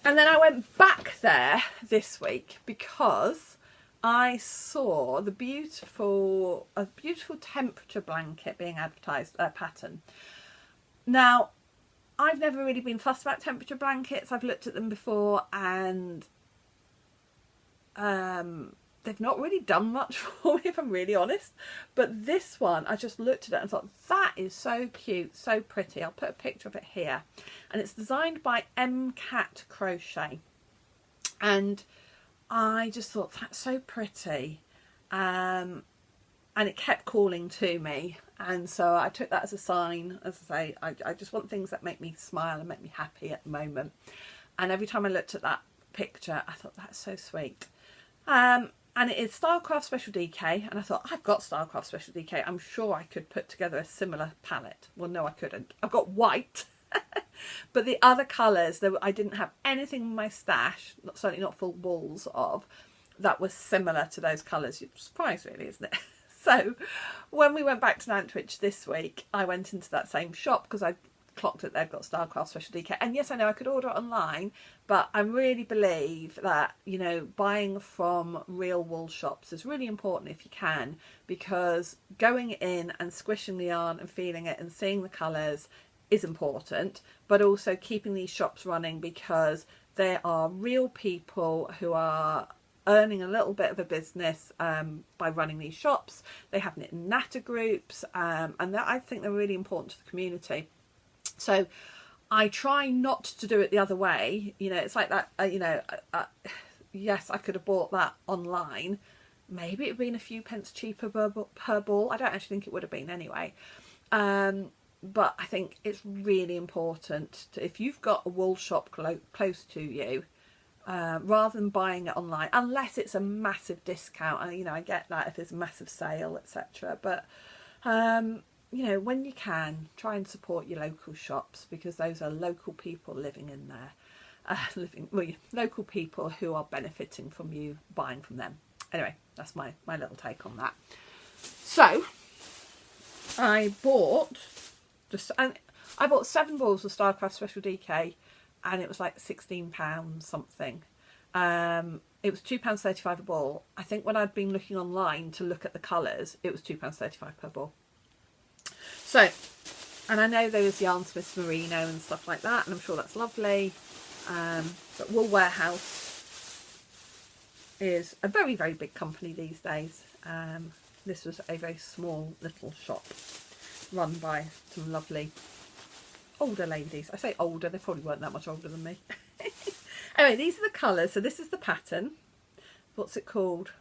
And then I went back there this week because I saw a beautiful temperature blanket being advertised, pattern. Now, I've never really been fussed about temperature blankets. I've looked at them before, and they've not really done much for me, if I'm really honest. But this one, I just looked at it and thought, that is so cute, so pretty. I'll put a picture of it here. And it's designed by MCat Crochet. And I just thought, that's so pretty. And it kept calling to me. And so I took that as a sign. As I say, I just want things that make me smile and make me happy at the moment. And every time I looked at that picture, I thought, that's so sweet. And it is Stylecraft Special DK, and I thought, I've got Stylecraft Special DK, I'm sure I could put together a similar palette. Well, no, I couldn't. I've got white, But the other colours, I didn't have anything in my stash, certainly not full walls of, that was similar to those colours. You're surprised really, isn't it? So when we went back to Nantwich this week, I went into that same shop because I clocked that they've got Starcraft Special DK. And yes, I know I could order it online, but I really believe that, you know, buying from real wool shops is really important if you can, because going in and squishing the yarn and feeling it and seeing the colours is important, but also keeping these shops running because there are real people who are earning a little bit of a business by running these shops. They have knit and natter groups, and that, I think they're really important to the community. So I try not to do it the other way. You know, it's like that, yes, I could have bought that online. Maybe it would have been a few pence cheaper per ball. I don't actually think it would have been anyway. But I think it's really important to, if you've got a wool shop close to you, rather than buying it online, unless it's a massive discount. You know, I get that if there's a massive sale, etc. But you know, when you can, try and support your local shops, because those are local people living in there, local people who are benefiting from you buying from them. Anyway, that's my little take on that. So I bought 7 balls of Starcraft Special DK, and it was like £16 something. It was £2.35 a ball. I think when I'd been looking online to look at the colours, it was £2.35 per ball. So, and I know there was Yarnsmiths Merino and stuff like that, and I'm sure that's lovely. But Wool Warehouse is a very, very big company these days. This was a very small little shop run by some lovely older ladies. I say older, they probably weren't that much older than me. Anyway, these are the colours. So this is the pattern. What's it called?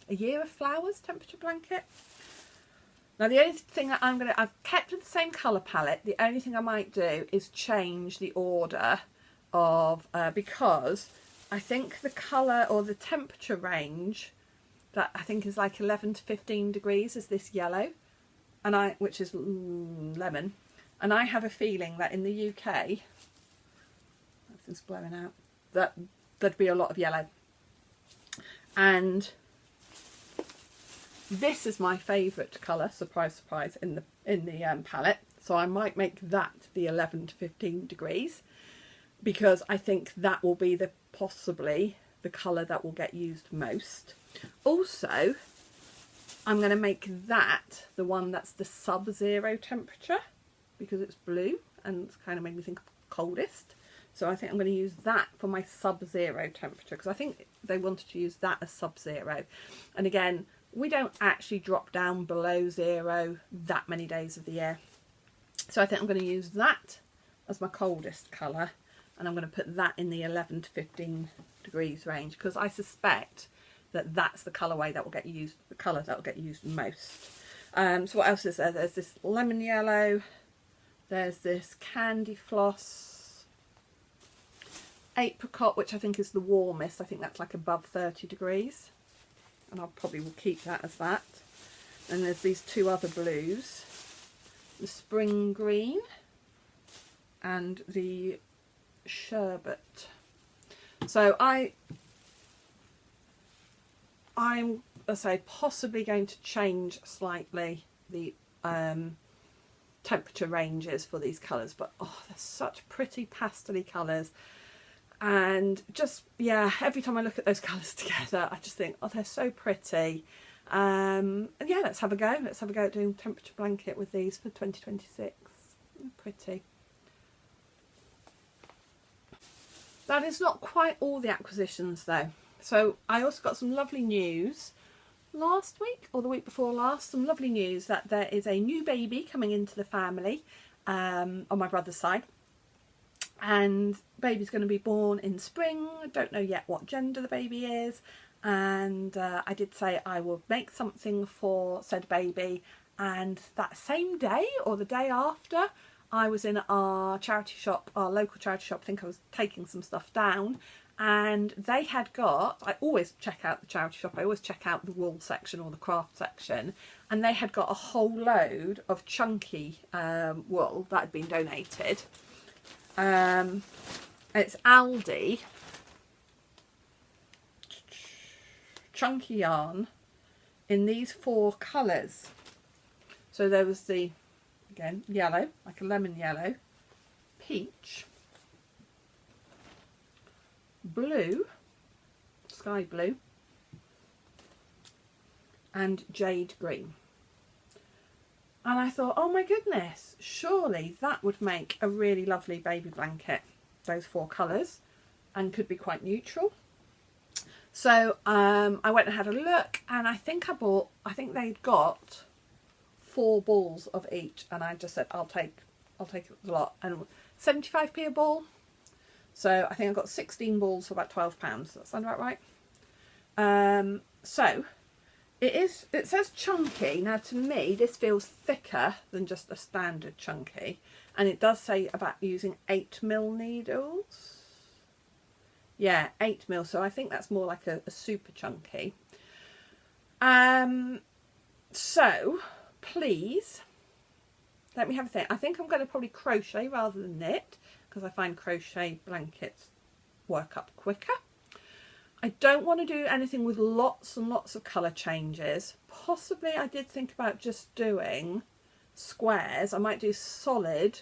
A Year of Flowers temperature blanket. Now the only thing that I've kept with the same colour palette. The only thing I might do is change the order of, because I think the colour or the temperature range that I think is like 11 to 15 degrees is this yellow, and which is lemon, and I have a feeling that in the UK, everything's blowing out, that there'd be a lot of yellow, and this is my favourite colour, surprise surprise, in the palette, so I might make that the 11 to 15 degrees, because I think that will be possibly the colour that will get used most. Also, I'm going to make that the one that's the sub-zero temperature, because it's blue and it's kind of made me think of coldest. So I think I'm going to use that for my sub-zero temperature, because I think they wanted to use that as sub-zero. And again, we don't actually drop down below 0 that many days of the year. So I think I'm going to use that as my coldest colour, and I'm going to put that in the 11 to 15 degrees range, because I suspect that that's the colourway that will get used, the colour that will get used most. So what else is there? There's this lemon yellow, there's this candy floss, apricot, which I think is the warmest. I think that's like above 30 degrees, and I probably will keep that as that. And there's these 2 other blues, the spring green and the sherbet. So I'm possibly going to change slightly the temperature ranges for these colours, but oh, they're such pretty pastel-y colours, and just, yeah, every time I look at those colours together I just think, oh, they're so pretty. And yeah, let's have a go at doing temperature blanket with these for 2026. Pretty. That is not quite all the acquisitions though. So I also got some lovely news last week or the week before last, some lovely news that there is a new baby coming into the family on my brother's side, and baby's going to be born in spring. I don't know yet what gender the baby is, and I did say I will make something for said baby, and that same day or the day after I was in our charity shop, our local charity shop. I think I was taking some stuff down, and they had got, I always check out the charity shop, I always check out the wool section or the craft section, and they had got a whole load of chunky wool that had been donated. It's Aldi chunky yarn in these 4 colours. So there was the, again, yellow, like a lemon yellow, peach, blue, sky blue, and jade green. And I thought, oh my goodness, surely that would make a really lovely baby blanket, those 4 colours, and could be quite neutral. So I went and had a look, and I think they'd got 4 balls of each, and I just said, I'll take the lot, and 75p a ball. So I think I got 16 balls for about £12. Does that sound about right? So it says chunky. Now to me this feels thicker than just a standard chunky, and it does say about using 8mm needles. Yeah, 8mm, so I think that's more like a super chunky. So please let me have a think. I think I'm going to probably crochet rather than knit, because I find crochet blankets work up quicker. I don't want to do anything with lots and lots of colour changes. Possibly I did think about just doing squares. I might do solid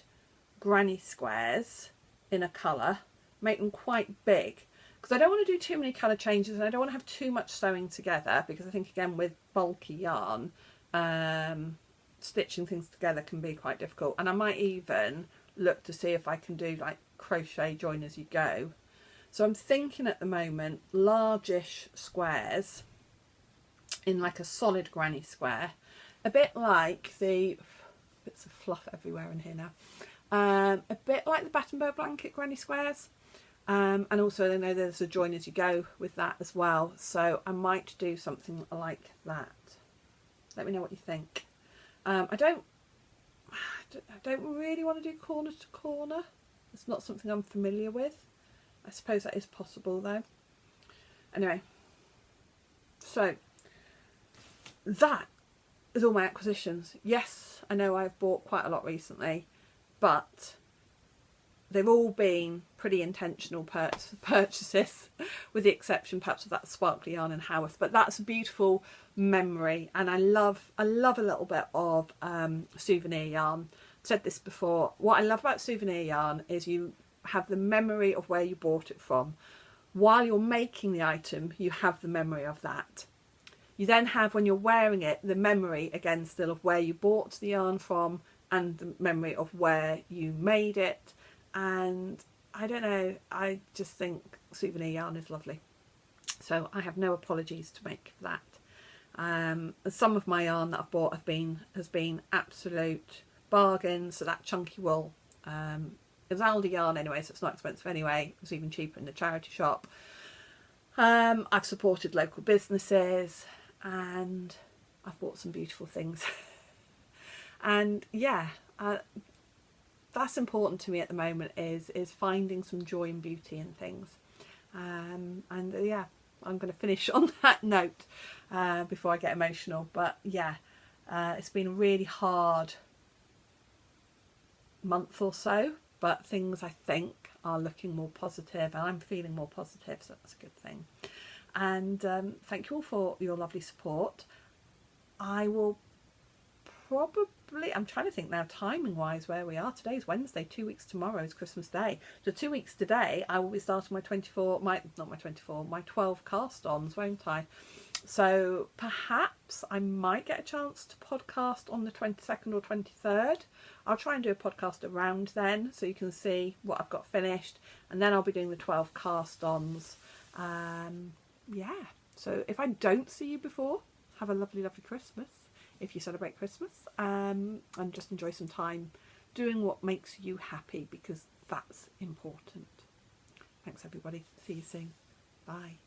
granny squares in a colour, make them quite big, because I don't want to do too many colour changes, and I don't want to have too much sewing together, because I think again with bulky yarn, stitching things together can be quite difficult. And I might even look to see if I can do like crochet join as you go. So I'm thinking at the moment largish squares in like a solid granny square, a bit like the bits of fluff everywhere in here now, a bit like the bat and bow blanket granny squares, and also I know there's a join as you go with that as well, so I might do something like that. Let me know what you think. I don't really want to do corner to corner. It's not something I'm familiar with. I suppose that is possible though. Anyway, so that is all my acquisitions. Yes, I know I've bought quite a lot recently, but they've all been pretty intentional purchases, with the exception perhaps of that sparkly yarn and Howarth. But that's a beautiful memory, and I love a little bit of souvenir yarn. I've said this before. What I love about souvenir yarn is you have the memory of where you bought it from. While you're making the item, you have the memory of that. You then have, when you're wearing it, the memory again still of where you bought the yarn from, and the memory of where you made it. And I don't know, I just think souvenir yarn is lovely, so I have no apologies to make for that. Some of my yarn that I've bought has been absolute bargains. So that chunky wool, it was Aldi yarn anyway, so it's not expensive anyway. It was even cheaper in the charity shop. I've supported local businesses, and I've bought some beautiful things. And yeah, that's important to me at the moment, is finding some joy and beauty in things. And yeah, I'm going to finish on that note before I get emotional. But yeah, it's been a really hard month or so, but things I think are looking more positive, and I'm feeling more positive, so that's a good thing. And thank you all for your lovely support. I will probably, I'm trying to think now timing wise where we are. Today's Wednesday, 2 weeks tomorrow is Christmas Day. So 2 weeks today I will be starting my 12 cast ons, won't I? So perhaps I might get a chance to podcast on the 22nd or 23rd. I'll try and do a podcast around then, so you can see what I've got finished, and then I'll be doing the 12 cast ons. Yeah, so if I don't see you before, have a lovely Christmas if you celebrate Christmas, and just enjoy some time doing what makes you happy, because that's important. Thanks everybody, see you soon, bye.